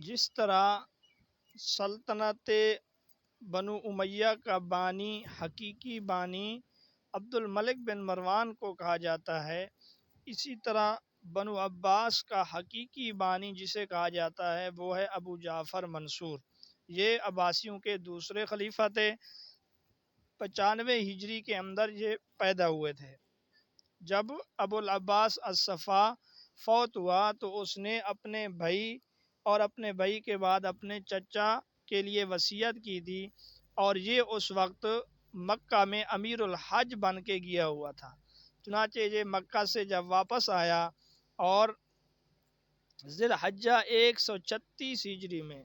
جس طرح سلطنت بنو امیہ کا بانی، حقیقی بانی عبد الملک بن مروان کو کہا جاتا ہے، اسی طرح بنو عباس کا حقیقی بانی جسے کہا جاتا ہے وہ ہے ابو جعفر منصور۔ یہ عباسیوں کے دوسرے خلیفہ تھے، 95 ہجری کے اندر یہ پیدا ہوئے تھے۔ جب ابو العباس الصفا فوت ہوا تو اس نے اپنے بھائی اور اپنے بھائی کے بعد اپنے چچا کے لیے وصیت کی تھی، اور یہ اس وقت مکہ میں امیر الحج بن کے گیا ہوا تھا۔ چنانچہ یہ مکہ سے جب واپس آیا اور ذی الحجہ 136 ہجری میں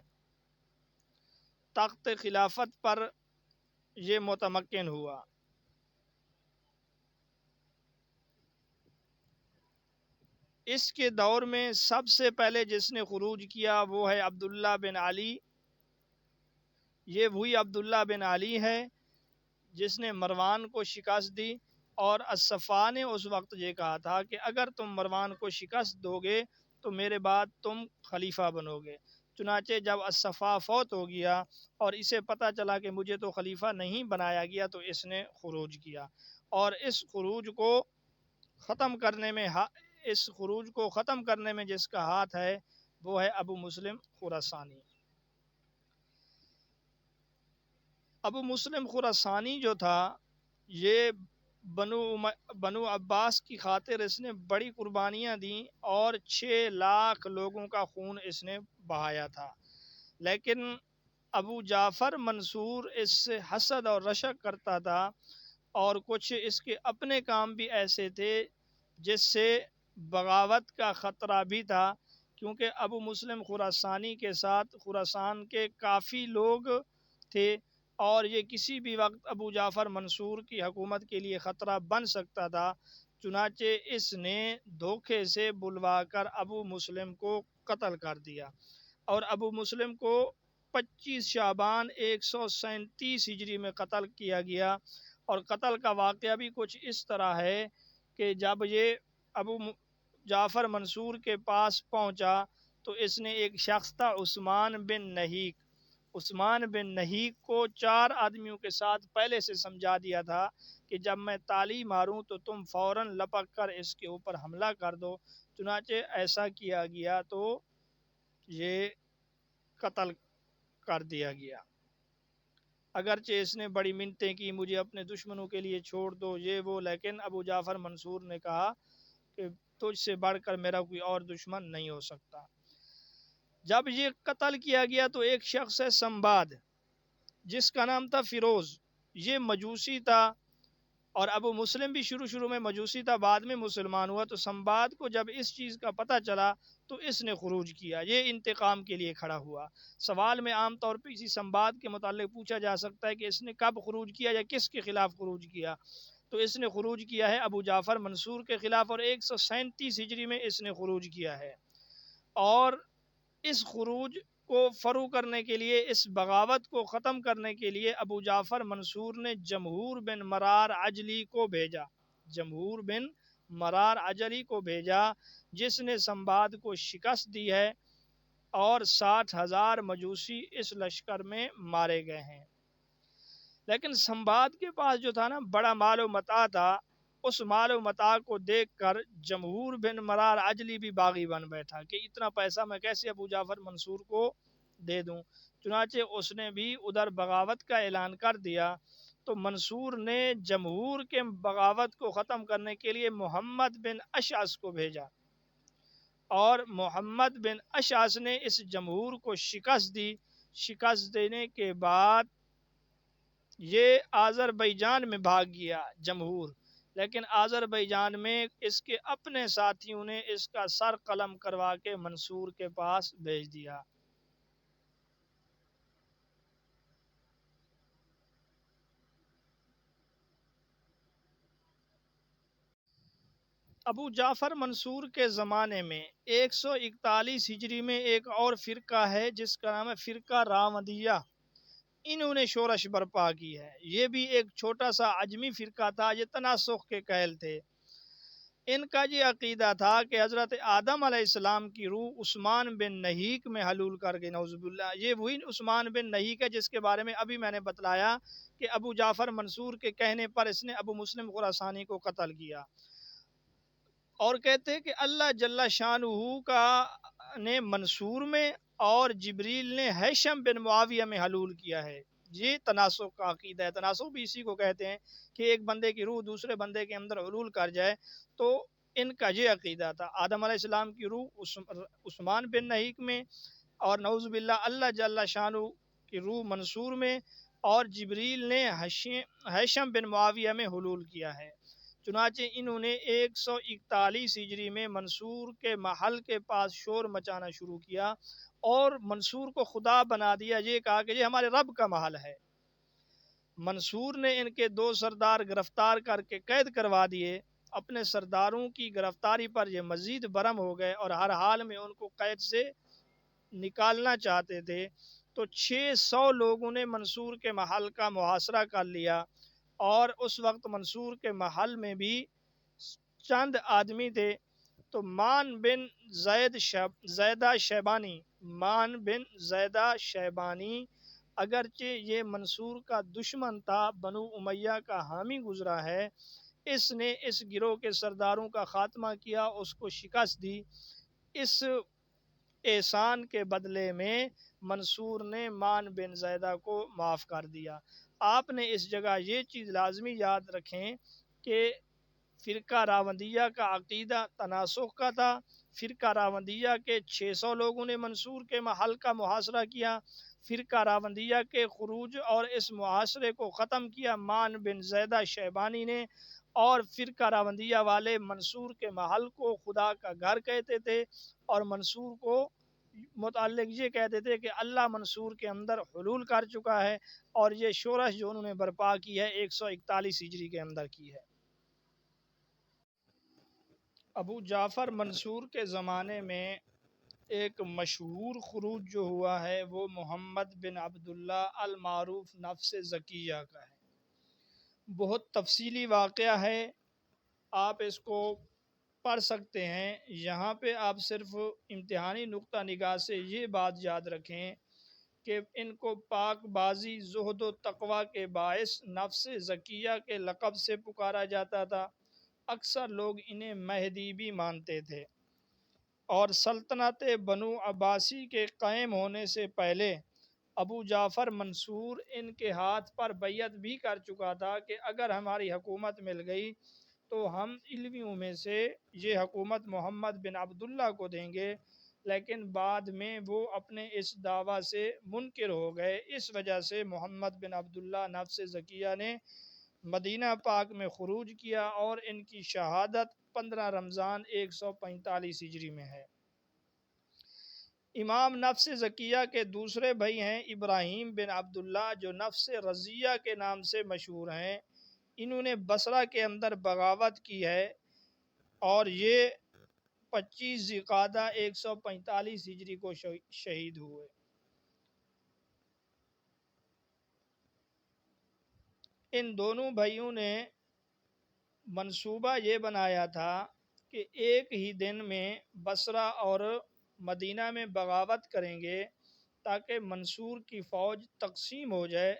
تخت خلافت پر یہ متمکن ہوا۔ اس کے دور میں سب سے پہلے جس نے خروج کیا وہ ہے عبداللہ بن علی۔ یہ وہی عبداللہ بن علی ہے جس نے مروان کو شکست دی، اور الصفا نے اس وقت یہ کہا تھا کہ اگر تم مروان کو شکست دو گے تو میرے بعد تم خلیفہ بنو گے۔ چنانچہ جب الصفا فوت ہو گیا اور اسے پتہ چلا کہ مجھے تو خلیفہ نہیں بنایا گیا تو اس نے خروج کیا، اور اس خروج کو ختم کرنے میں جس کا ہاتھ ہے وہ ہے ابو مسلم خراسانی۔ ابو مسلم خراسانی جو تھا یہ بنو عباس کی خاطر اس نے بڑی قربانیاں دیں اور 6 لاکھ لوگوں کا خون اس نے بہایا تھا، لیکن ابو جعفر منصور اس سے حسد اور رشک کرتا تھا، اور کچھ اس کے اپنے کام بھی ایسے تھے جس سے بغاوت کا خطرہ بھی تھا، کیونکہ ابو مسلم خراسانی کے ساتھ خراسان کے کافی لوگ تھے، اور یہ کسی بھی وقت ابو جعفر منصور کی حکومت کے لیے خطرہ بن سکتا تھا۔ چنانچہ اس نے دھوکے سے بلوا کر ابو مسلم کو قتل کر دیا، اور ابو مسلم کو 25 شعبان 137 ہجری میں قتل کیا گیا۔ اور قتل کا واقعہ بھی کچھ اس طرح ہے کہ جب یہ ابو جعفر منصور کے پاس پہنچا تو اس نے ایک شخص تھا عثمان بن نہیک کو 4 آدمیوں کے ساتھ پہلے سے سمجھا دیا تھا کہ جب میں تالی ماروں تو تم فوراً لپک کر اس کے اوپر حملہ کر دو۔ چنانچہ ایسا کیا گیا تو یہ قتل کر دیا گیا، اگرچہ اس نے بڑی منتیں کی مجھے اپنے دشمنوں کے لیے چھوڑ دو یہ وہ، لیکن ابو جعفر منصور نے کہا کہ تجھ سے بڑھ کر میرا کوئی اور دشمن نہیں ہو سکتا۔ جب یہ قتل کیا گیا تو ایک شخص ہے سنباد جس کا نام تھا فیروز، یہ مجوسی تھا، اور ابو مسلم بھی شروع میں مجوسی تھا، بعد میں مسلمان ہوا۔ تو سنباد کو جب اس چیز کا پتہ چلا تو اس نے خروج کیا، یہ انتقام کے لیے کھڑا ہوا۔ سوال میں عام طور پہ اسی سنباد کے متعلق پوچھا جا سکتا ہے کہ اس نے کب خروج کیا یا کس کے خلاف خروج کیا، تو اس نے خروج کیا ہے ابو جعفر منصور کے خلاف، اور 137 ہجری میں اس نے خروج کیا ہے۔ اور اس خروج کو فرو کرنے کے لیے، اس بغاوت کو ختم کرنے کے لیے ابو جعفر منصور نے جمہور بن مرار عجلی کو بھیجا جس نے سنباد کو شکست دی ہے، اور 60,000 مجوسی اس لشکر میں مارے گئے ہیں۔ لیکن سنباد کے پاس جو تھا نا بڑا مال و متاع تھا، اس مال و متاع کو دیکھ کر جمہور بن مرار عجلی بھی باغی بن بیٹھا کہ اتنا پیسہ میں کیسے ابو جعفر منصور کو دے دوں۔ چنانچہ اس نے بھی ادھر بغاوت کا اعلان کر دیا، تو منصور نے جمہور کے بغاوت کو ختم کرنے کے لیے محمد بن اشعث کو بھیجا، اور محمد بن اشعث نے اس جمہور کو شکست دی۔ شکست دینے کے بعد یہ آذربائیجان میں بھاگ گیا جمہور، لیکن آذربائیجان میں اس کے اپنے ساتھیوں نے اس کا سر قلم کروا کے منصور کے پاس بھیج دیا۔ ابو جعفر منصور کے زمانے میں 141 ہجری میں ایک اور فرقہ ہے جس کا نام ہے فرقہ راودیہ، انہوں نے شورش برپا کی ہے۔ یہ بھی ایک چھوٹا سا عجمی فرقہ تھا، یہ تناسخ کے قائل تھے۔ ان کا یہ عقیدہ تھا کہ حضرت آدم علیہ السلام کی روح عثمان بن نہیک میں حلول کر گئی، نعوذ باللہ۔ یہ وہی عثمان بن نہیک ہے جس کے بارے میں ابھی میں نے بتلایا کہ ابو جعفر منصور کے کہنے پر اس نے ابو مسلم خراسانی کو قتل کیا، اور کہتے ہیں کہ اللہ جل شانہ کا نے منصور میں اور جبریل نے ہیشم بن معاویہ میں حلول کیا ہے۔ یہ تناسخ کا عقیدہ ہے، تناسخ بھی اسی کو کہتے ہیں کہ ایک بندے کی روح دوسرے بندے کے اندر حلول کر جائے، تو ان کا یہ عقیدہ تھا۔ آدم علیہ السلام کی روح عثمان بن نہیک میں، اور نعوذ باللہ اللہ جل شانہ کی روح منصور میں، اور جبریل نے ہیشم بن معاویہ میں حلول کیا ہے۔ چنانچہ انہوں نے 141 ہجری میں منصور کے محل کے پاس شور مچانا شروع کیا اور منصور کو خدا بنا دیا، یہ کہا کہ یہ ہمارے رب کا محل ہے۔ منصور نے ان کے 2 سردار گرفتار کر کے قید کروا دیے۔ اپنے سرداروں کی گرفتاری پر یہ مزید برہم ہو گئے اور ہر حال میں ان کو قید سے نکالنا چاہتے تھے، تو 600 لوگوں نے منصور کے محل کا محاصرہ کر لیا، اور اس وقت منصور کے محل میں بھی چند آدمی تھے۔ تو مان بن زیدہ شیبانی اگرچہ یہ منصور کا دشمن تھا، بنو امیہ کا حامی گزرا ہے، اس نے اس گروہ کے سرداروں کا خاتمہ کیا، اس کو شکست دی۔ اس احسان کے بدلے میں منصور نے مان بن زیدہ کو معاف کر دیا۔ آپ نے اس جگہ یہ چیز لازمی یاد رکھیں کہ فرقہ راوندیہ کا عقیدہ تناسخ کا تھا۔ فرقہ راوندیہ کے 600 لوگوں نے منصور کے محل کا محاصرہ کیا۔ فرقہ راوندیہ کے خروج اور اس محاصرے کو ختم کیا مان بن زیدہ شیبانی نے، اور فرقہ راوندیہ والے منصور کے محل کو خدا کا گھر کہتے تھے، اور منصور کو متعلق یہ کہتے تھے کہ اللہ منصور کے اندر حلول کر چکا ہے، اور یہ شورش جو انہوں نے برپا کی ہے 141 ہجری کے اندر کی ہے۔ ابو جعفر منصور کے زمانے میں ایک مشہور خروج جو ہوا ہے وہ محمد بن عبداللہ المعروف نفس زکیہ کا ہے۔ بہت تفصیلی واقعہ ہے، آپ اس کو پڑھ سکتے ہیں۔ یہاں پہ آپ صرف امتحانی نقطہ نگاہ سے یہ بات یاد رکھیں کہ ان کو پاک بازی، زہد و تقوی کے باعث نفس زکیہ کے لقب سے پکارا جاتا تھا۔ اکثر لوگ انہیں مہدی بھی مانتے تھے، اور سلطنت بنو عباسی کے قائم ہونے سے پہلے ابو جعفر منصور ان کے ہاتھ پر بیعت بھی کر چکا تھا کہ اگر ہماری حکومت مل گئی تو ہم علویوں میں سے یہ حکومت محمد بن عبداللہ کو دیں گے، لیکن بعد میں وہ اپنے اس دعویٰ سے منکر ہو گئے۔ اس وجہ سے محمد بن عبداللہ نفس زکیہ نے مدینہ پاک میں خروج کیا، اور ان کی شہادت 15 رمضان 145 ہجری میں ہے۔ امام نفس زکیہ کے دوسرے بھائی ہیں ابراہیم بن عبداللہ، جو نفس رضیہ کے نام سے مشہور ہیں۔ انہوں نے بصرہ کے اندر بغاوت کی ہے، اور یہ 25 ذی القعدہ 145 ہجری کو شہید ہوئے۔ ان دونوں بھائیوں نے منصوبہ یہ بنایا تھا کہ ایک ہی دن میں بصرہ اور مدینہ میں بغاوت کریں گے تاکہ منصور کی فوج تقسیم ہو جائے،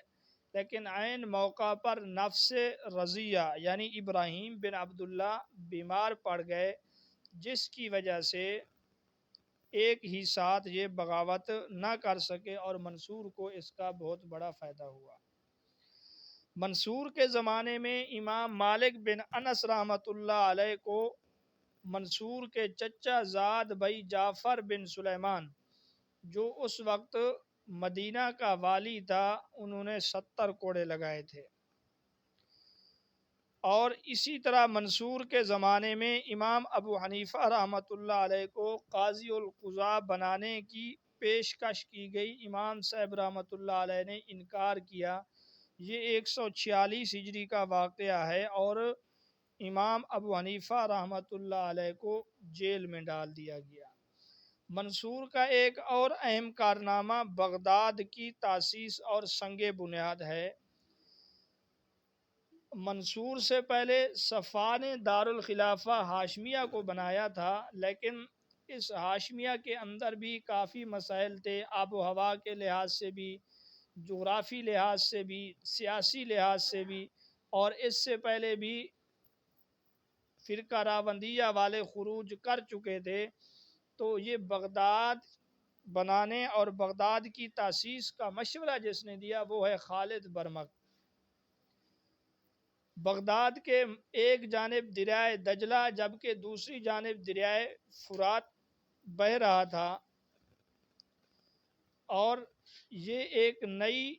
لیکن عین موقع پر نفس رضیہ یعنی ابراہیم بن عبداللہ بیمار پڑ گئے، جس کی وجہ سے ایک ہی ساتھ یہ بغاوت نہ کر سکے، اور منصور کو اس کا بہت بڑا فائدہ ہوا۔ منصور کے زمانے میں امام مالک بن انس رحمۃ اللہ علیہ کو منصور کے چچا زاد بھائی جعفر بن سلیمان، جو اس وقت مدینہ کا والی تھا، انہوں نے 70 کوڑے لگائے تھے۔ اور اسی طرح منصور کے زمانے میں امام ابو حنیفہ رحمۃ اللہ علیہ کو قاضی القضاء بنانے کی پیشکش کی گئی۔ امام صاحب رحمۃ اللہ علیہ نے انکار کیا۔ یہ 146 ہجری کا واقعہ ہے، اور امام ابو حنیفہ رحمۃ اللہ علیہ کو جیل میں ڈال دیا گیا۔ منصور کا ایک اور اہم کارنامہ بغداد کی تاسیس اور سنگ بنیاد ہے۔ منصور سے پہلے صفا نے دارالخلافہ ہاشمیہ کو بنایا تھا، لیکن اس ہاشمیہ کے اندر بھی کافی مسائل تھے، آب و ہوا کے لحاظ سے بھی، جغرافی لحاظ سے بھی، سیاسی لحاظ سے بھی، اور اس سے پہلے بھی فرقہ راوندیہ والے خروج کر چکے تھے۔ تو یہ بغداد بنانے اور بغداد کی تاسیس کا مشورہ جس نے دیا وہ ہے خالد برمک۔ بغداد کے ایک جانب دریائے دجلہ جبکہ دوسری جانب دریائے فرات بہہ رہا تھا، اور یہ ایک نئی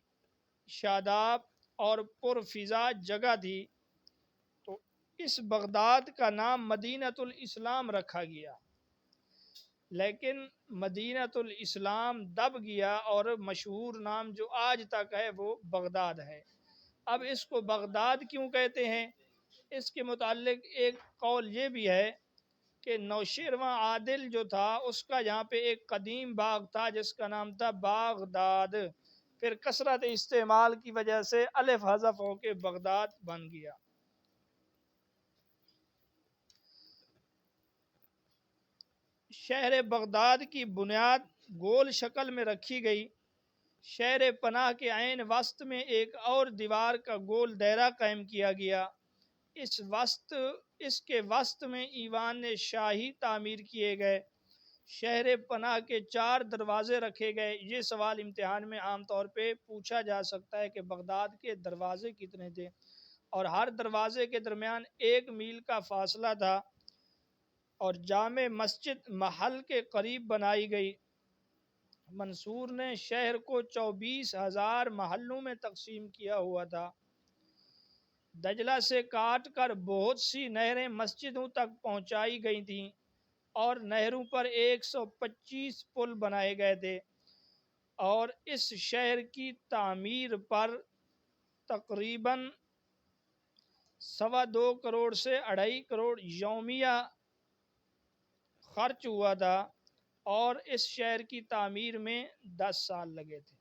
شاداب اور پرفضا جگہ تھی، تو اس بغداد کا نام مدینۃ الاسلام رکھا گیا، لیکن مدینۃ الاسلام دب گیا اور مشہور نام جو آج تک ہے وہ بغداد ہے۔ اب اس کو بغداد کیوں کہتے ہیں؟ اس کے متعلق ایک قول یہ بھی ہے کہ نوشیروان عادل جو تھا اس کا یہاں پہ ایک قدیم باغ تھا جس کا نام تھا بغداد، پھر کثرت استعمال کی وجہ سے الف حذف ہو کے بغداد بن گیا۔ شہر بغداد کی بنیاد گول شکل میں رکھی گئی۔ شہر پناہ کے عین وسط میں ایک اور دیوار کا گول دائرہ قائم کیا گیا۔ اس کے وسط میں ایوان شاہی تعمیر کیے گئے۔ شہر پناہ کے 4 دروازے رکھے گئے۔ یہ سوال امتحان میں عام طور پہ پوچھا جا سکتا ہے کہ بغداد کے دروازے کتنے تھے، اور ہر دروازے کے درمیان 1 میل کا فاصلہ تھا، اور جامع مسجد محل کے قریب بنائی گئی۔ منصور نے شہر کو 24,000 محلوں میں تقسیم کیا ہوا تھا۔ دجلہ سے کاٹ کر بہت سی نہریں مسجدوں تک پہنچائی گئی تھیں، اور نہروں پر 125 پل بنائے گئے تھے، اور اس شہر کی تعمیر پر تقریباً 2.25 کروڑ سے 2.5 کروڑ یومیہ خرچ ہوا تھا، اور اس شہر کی تعمیر میں 10 سال لگے تھے۔